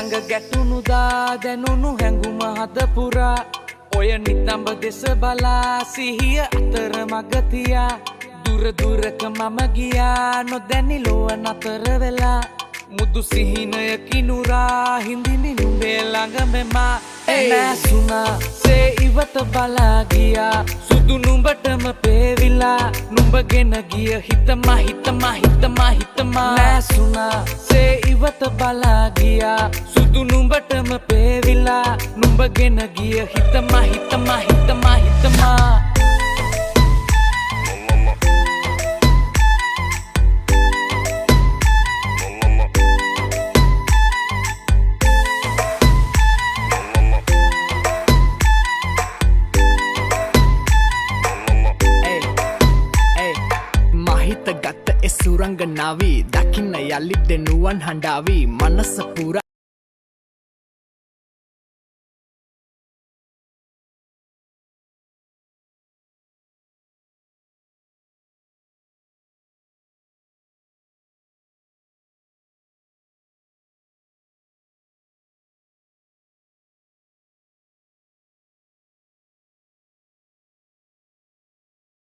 ළඟ ගැටුණු දා දැනුණු හැඟුම හද පුරා ඔය නිතඹ දෙස බලා සිහිය අතර මග තියා දුර දුරක මම ගියා නොදැනි ලොව නතර වෙලා මුදු සිහිනය කිනුරා හිඳිනි නුඹේ ළඟ මෙමා නැසුණා සේ ඉවත බලා ගියා සුදු නුඹටම පේවිලා නුඹගෙන ගිය හිතමා හිතමා හිතමා හිතමා නැසුණා සේ ඉවත බලා ගියා සුදු නුඹටම පේවිලා නුඹගෙන ගිය හිතමා හිතමා හිතමා හිතමා ගත එසුරංගනාවී දකින්න යළි දෙනුවන් හඬාවී මනස පුර